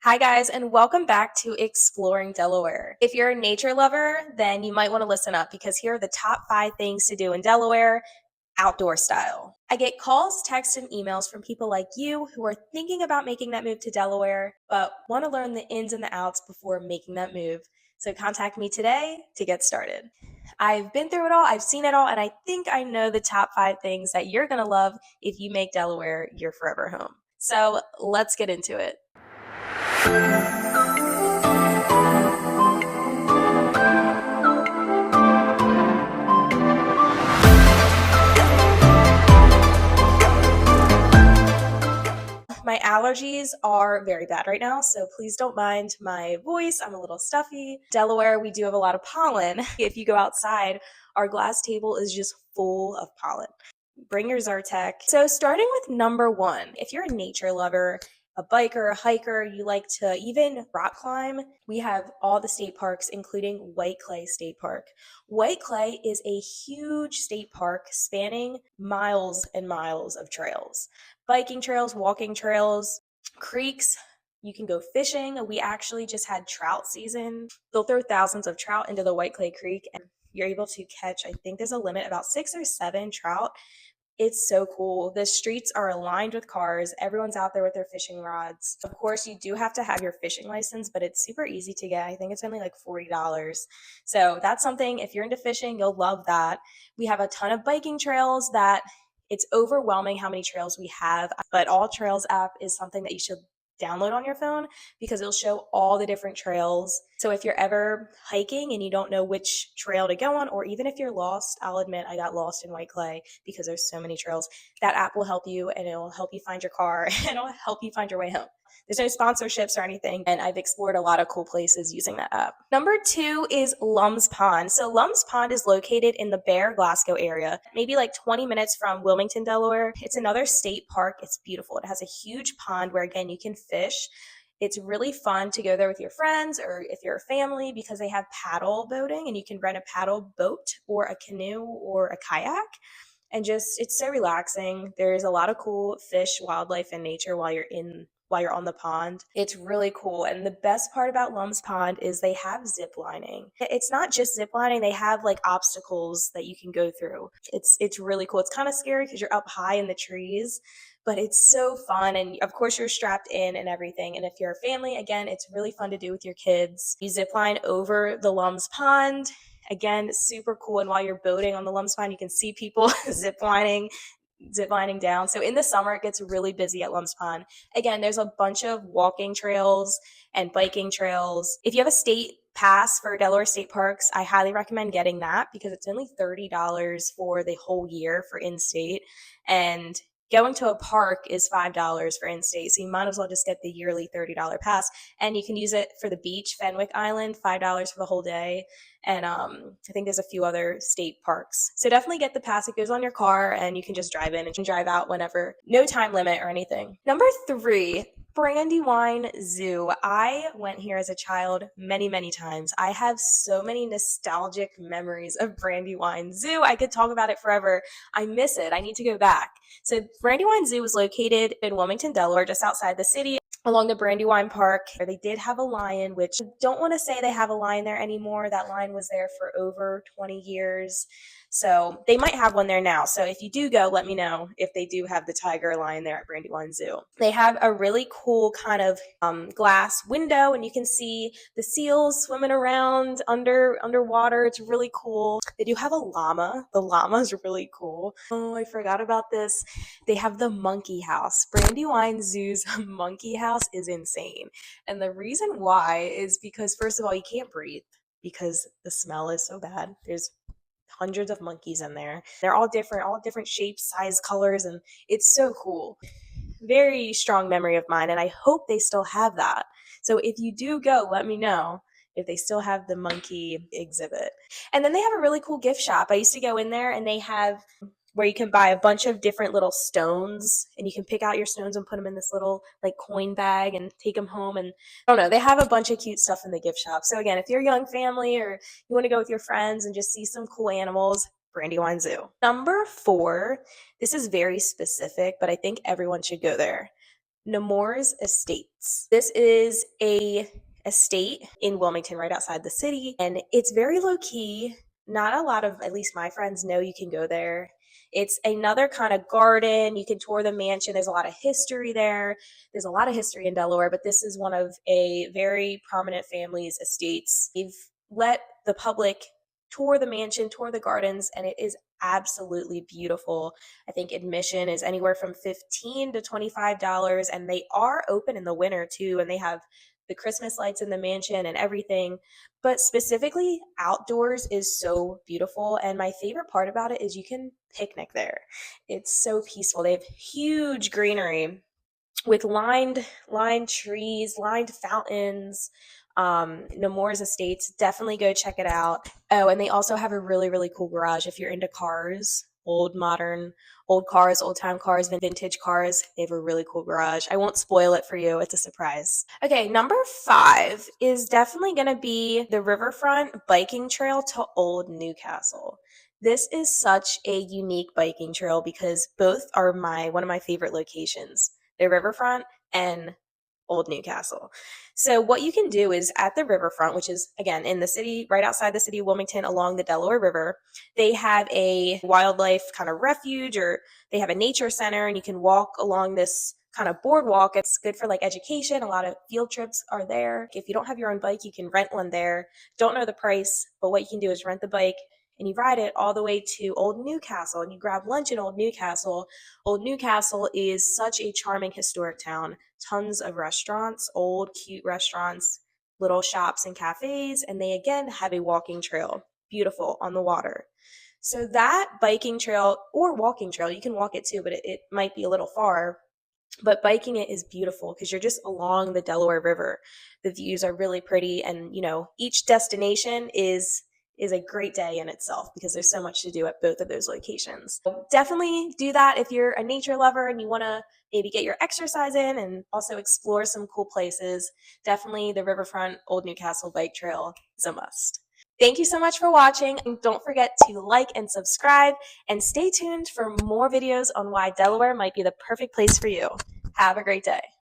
Hi, guys, and welcome back to Exploring Delaware. If you're a nature lover, then you might want to listen up because here are the top 5 things to do in Delaware, outdoor style. I get calls, texts, and emails from people like you who are thinking about making that move to Delaware, but want to learn the ins and the outs before making that move. So contact me today to get started. I've been through it all, I've seen it all, and I think I know the top 5 things that you're going to love if you make Delaware your forever home. So let's get into it. My allergies are very bad right now, so please don't mind my voice. I'm a little stuffy. Delaware, we do have a lot of pollen. If you go outside, our glass table is just full of pollen. Bring your Zyrtec. So starting with number 1, if you're a nature lover, a biker, a hiker, you like to even rock climb, we have all the state parks, including White Clay State Park. White Clay is a huge state park spanning miles and miles of trails. Biking trails, walking trails, creeks. You can go fishing. We actually just had trout season. They'll throw thousands of trout into the White Clay Creek, and you're able to catch, I think there's a limit, about 6 or 7 trout. It's so cool. The streets are aligned with cars. Everyone's out there with their fishing rods. Of course, you do have to have your fishing license, but it's super easy to get. I think it's only like $40. So that's something, if you're into fishing, you'll love that. We have a ton of biking trails that it's overwhelming how many trails we have, but All Trails app is something that you should download on your phone because it'll show all the different trails. So if you're ever hiking and you don't know which trail to go on, or even if you're lost, I'll admit I got lost in White Clay because there's so many trails. That app will help you, and it'll help you find your car and it'll help you find your way home. There's no sponsorships or anything, and I've explored a lot of cool places using that app. Number 2 is Lums Pond. So Lums Pond is located in the Bear, Glasgow area, maybe like 20 minutes from Wilmington, Delaware. It's another state park. It's beautiful. It has a huge pond where, again, you can fish. It's really fun to go there with your friends or if you're a family because they have paddle boating and you can rent a paddle boat or a canoe or a kayak. And just, it's so relaxing. There's a lot of cool fish, wildlife, and nature while you're on the pond. It's really cool. And the best part about Lums Pond is they have zip lining. It's not just zip lining, they have like obstacles that you can go through. It's really cool. It's kind of scary because you're up high in the trees, but it's so fun. And of course you're strapped in and everything. And if you're a family, again, it's really fun to do with your kids. You zip line over the Lums Pond. Again, super cool. And while you're boating on the Lums Pond, you can see people zip lining down. So in the summer, it gets really busy at Lums Pond. Again, there's a bunch of walking trails and biking trails. If you have a state pass for Delaware State Parks, I highly recommend getting that because it's only $30 for the whole year for in-state. And going to a park is $5 for in-state, so you might as well just get the yearly $30 pass. And you can use it for the beach, Fenwick Island, $5 for the whole day. And I think there's a few other state parks. So definitely get the pass. It goes on your car and you can just drive in and drive out whenever. No time limit or anything. Number 3, Brandywine Zoo. I went here as a child many, many times. I have so many nostalgic memories of Brandywine Zoo. I could talk about it forever. I miss it. I need to go back. So Brandywine Zoo is located in Wilmington, Delaware, just outside the city, along the Brandywine Park. They did have a lion, which I don't want to say they have a lion there anymore. That lion was there for over 20 years. So they might have one there now. So if you do go, let me know if they do have the tiger lion there at Brandywine Zoo. They have a really cool kind of glass window, and you can see the seals swimming around underwater. It's really cool. They do have a llama. The llama is really cool. Oh, I forgot about this. They have the monkey house. Brandywine Zoo's monkey house is insane. And the reason why is because, first of all, you can't breathe because the smell is so bad. There's hundreds of monkeys in there. They're all different shapes, size, colors, and it's so cool. Very strong memory of mine, and I hope they still have that. So if you do go, let me know if they still have the monkey exhibit. And then they have a really cool gift shop. I used to go in there, and they have where you can buy a bunch of different little stones, and you can pick out your stones and put them in this little like coin bag and take them home. And I don't know, they have a bunch of cute stuff in the gift shop. So again, if you're a young family or you want to go with your friends and just see some cool animals, Brandywine Zoo. Number 4, this is very specific, but I think everyone should go there. Nemours Estates. This is a estate in Wilmington, right outside the city, and it's very low key. Not a lot of, at least my friends, know you can go there. It's another kind of garden. You can tour the mansion. There's a lot of history there. There's a lot of history in Delaware, but this is one of a very prominent family's estates. We've let the public tour the mansion, tour the gardens, and it is absolutely beautiful. I think admission is anywhere from $15 to $25, and they are open in the winter too, and they have the Christmas lights in the mansion and everything. But specifically, outdoors is so beautiful, and my favorite part about it is you can picnic there. It's so peaceful. They have huge greenery with lined trees, lined fountains. Nemours Estates, definitely go check it out. Oh, and they also have a really cool garage if you're into cars, old cars, old time cars, vintage cars. They have a really cool garage. I won't spoil it for you. It's a surprise. Okay, number 5 is definitely going to be the Riverfront biking trail to Old Newcastle. This is such a unique biking trail because both are one of my favorite locations. The Riverfront and Old Newcastle. So what you can do is at the Riverfront, which is again in the city, right outside the city of Wilmington along the Delaware River, they have a wildlife kind of refuge, or they have a nature center, and you can walk along this kind of boardwalk. It's good for like education. A lot of field trips are there. If you don't have your own bike, you can rent one there. Don't know the price, but what you can do is rent the bike and you ride it all the way to Old Newcastle and you grab lunch in Old Newcastle. Old Newcastle is such a charming historic town. Tons of restaurants, old, cute restaurants, little shops and cafes, and they again have a walking trail, beautiful on the water. So that biking trail or walking trail, you can walk it too, but it might be a little far. But biking it is beautiful because you're just along the Delaware River. The views are really pretty, and each destination is a great day in itself because there's so much to do at both of those locations. So definitely do that if you're a nature lover and you want to maybe get your exercise in and also explore some cool places. Definitely the Riverfront Old Newcastle Bike Trail is a must. Thank you so much for watching, and don't forget to like and subscribe, and stay tuned for more videos on why Delaware might be the perfect place for you. Have a great day.